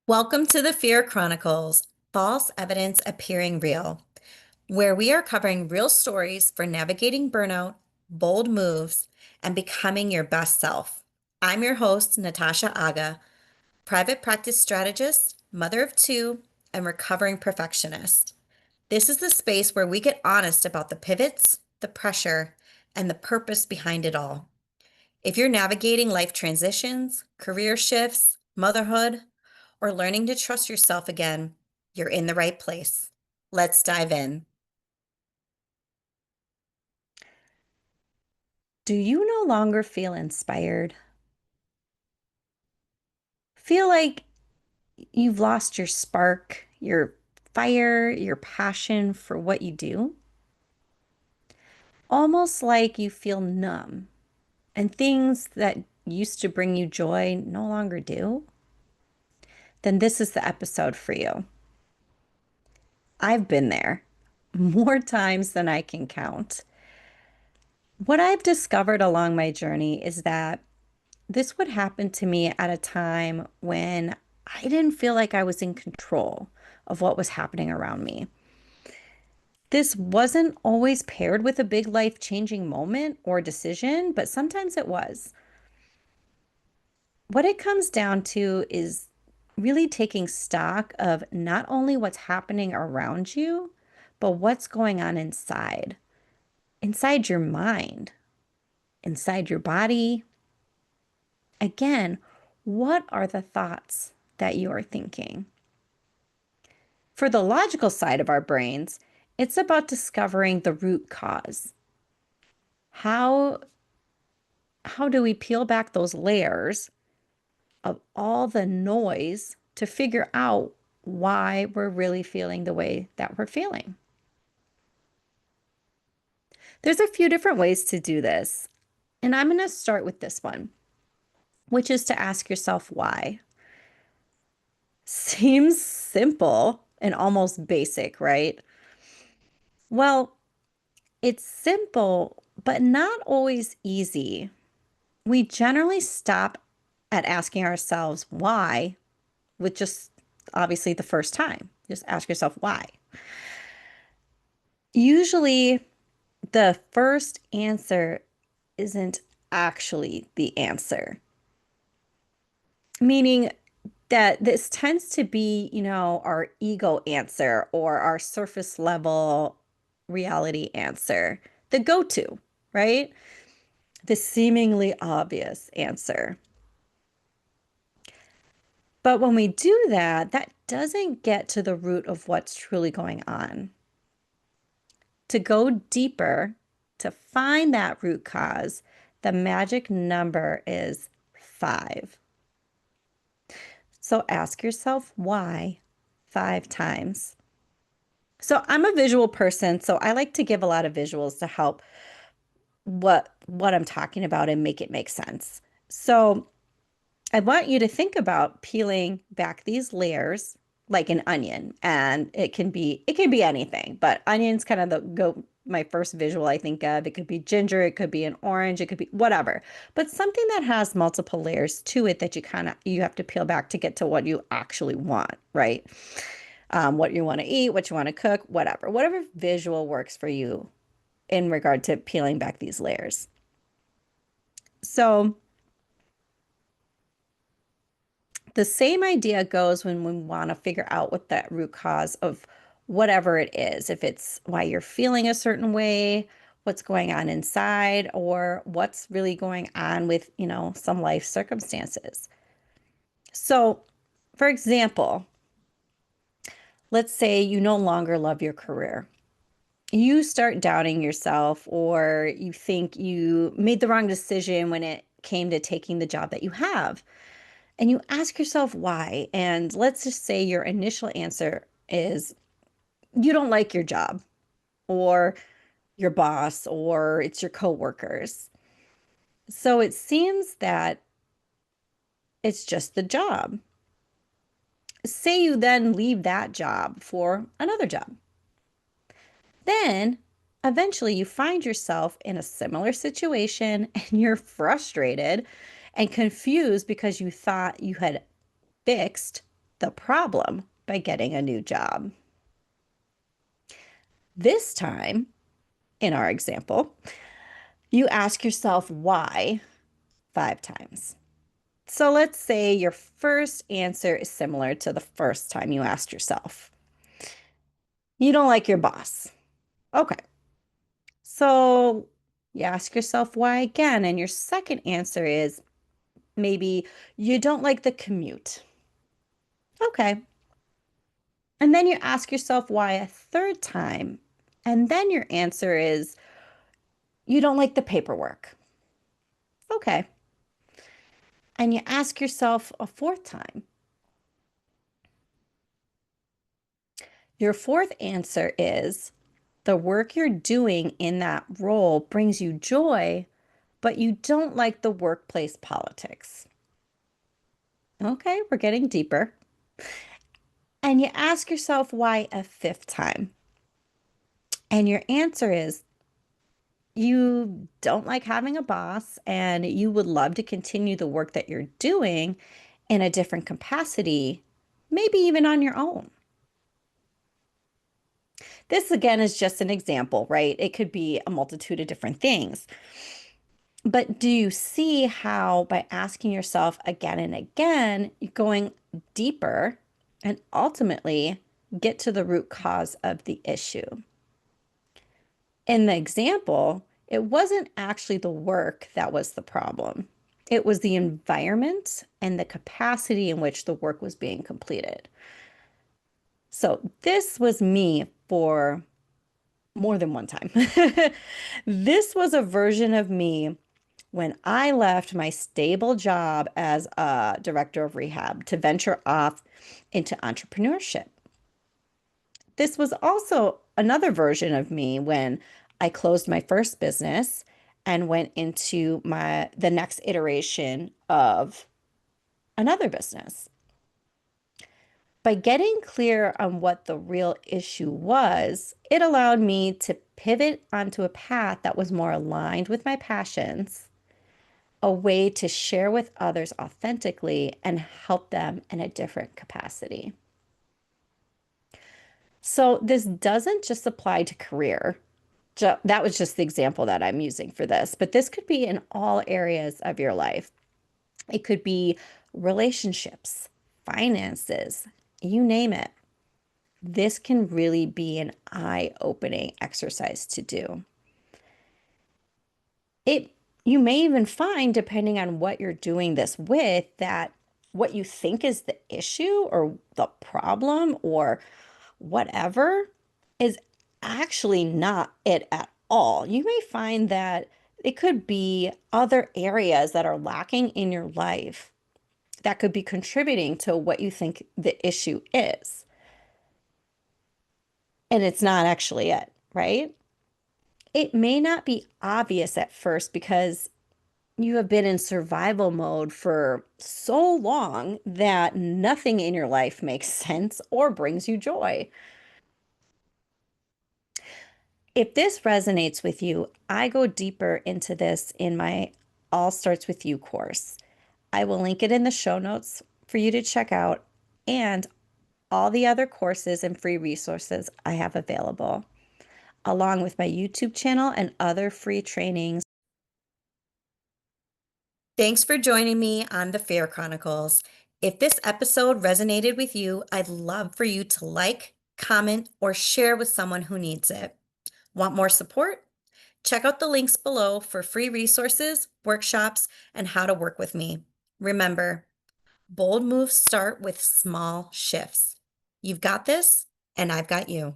Welcome to the F.E.A.R Chronicles, false evidence appearing real, where we are covering real stories for navigating burnout, bold moves, and becoming your best self. I'm your host, Natasha Agha, private practice strategist, mother of two, and recovering perfectionist. This is the space where we get honest about the pivots, the pressure, and the purpose behind it all. If you're navigating life transitions, career shifts, motherhood, or learning to trust yourself again, you're in the right place. Let's dive in. Do you no longer feel inspired? Feel like you've lost your spark, your fire, your passion for what you do? Almost like you feel numb and things that used to bring you joy no longer do? Then this is the episode for you. I've been there more times than I can count. What I've discovered along my journey is that this would happen to me at a time when I didn't feel like I was in control of what was happening around me. This wasn't always paired with a big life-changing moment or decision, but sometimes it was. What it comes down to is really taking stock of not only what's happening around you, but what's going on inside your mind, inside your body. Again, what are the thoughts that you are thinking? For the logical side of our brains, it's about discovering the root cause. How, how do we peel back those layers of all the noise to figure out why we're really feeling the way that we're feeling? There's a few different ways to do this, and I'm going to start with this one, which is to ask yourself why. Seems simple and almost basic, right? Well, it's simple, but not always easy. We generally stop at asking ourselves why with just obviously the first time. Just ask yourself why. Usually, the first answer isn't actually the answer, meaning that this tends to be, our ego answer or our surface level reality answer, the go-to, right? The seemingly obvious answer. But when we do that, that doesn't get to the root of what's truly going on. To go deeper, to find that root cause, the magic number is 5. So ask yourself why 5 times. So I'm a visual person, so I like to give a lot of visuals to help what I'm talking about and make it make sense. So I want you to think about peeling back these layers like an onion, and it can be anything, but onion's kind of the go my first visual I think of. It could be ginger, it could be an orange, it could be whatever, but something that has multiple layers to it that you have to peel back to get to what you actually want, right? What you want to eat, what you want to cook, whatever visual works for you in regard to peeling back these layers. So the same idea goes when we want to figure out what that root cause of whatever it is, if it's why you're feeling a certain way, what's going on inside, or what's really going on with, some life circumstances. So, for example, let's say you no longer love your career. You start doubting yourself, or you think you made the wrong decision when it came to taking the job that you have. And you ask yourself why. And let's just say your initial answer is you don't like your job or your boss or it's your coworkers. So it seems that it's just the job. Say you then leave that job for another job. Then eventually you find yourself in a similar situation and you're frustrated and confused because you thought you had fixed the problem by getting a new job. This time, in our example, you ask yourself why 5 times. So let's say your first answer is similar to the first time you asked yourself. You don't like your boss. Okay. So you ask yourself why again, and your second answer is maybe you don't like the commute. Okay. And then you ask yourself why a third time, and then your answer is you don't like the paperwork. Okay. And you ask yourself a fourth time. Your fourth answer is the work you're doing in that role brings you joy, but you don't like the workplace politics. Okay, we're getting deeper. And you ask yourself why a fifth time. And your answer is you don't like having a boss and you would love to continue the work that you're doing in a different capacity, maybe even on your own. This again is just an example, right? It could be a multitude of different things. But do you see how by asking yourself again and again, you're going deeper and ultimately get to the root cause of the issue? In the example, it wasn't actually the work that was the problem. It was the environment and the capacity in which the work was being completed. So this was me for more than one time. This was a version of me when I left my stable job as a director of rehab to venture off into entrepreneurship. This was also another version of me when I closed my first business and went into the next iteration of another business. By getting clear on what the real issue was, it allowed me to pivot onto a path that was more aligned with my passions, a way to share with others authentically and help them in a different capacity. So this doesn't just apply to career. That was just the example that I'm using for this, but this could be in all areas of your life. It could be relationships, finances, you name it. This can really be an eye-opening exercise to do. You may even find, depending on what you're doing this with, that what you think is the issue or the problem or whatever is actually not it at all. You may find that it could be other areas that are lacking in your life that could be contributing to what you think the issue is. And it's not actually it, right? It may not be obvious at first because you have been in survival mode for so long that nothing in your life makes sense or brings you joy. If this resonates with you, I go deeper into this in my All Starts With You course. I will link it in the show notes for you to check out and all the other courses and free resources I have available, along with my YouTube channel and other free trainings. Thanks for joining me on the F.E.A.R Chronicles. If this episode resonated with you, I'd love for you to like, comment, or share with someone who needs it. Want more support? Check out the links below for free resources, workshops, and how to work with me. Remember, bold moves start with small shifts. You've got this, and I've got you.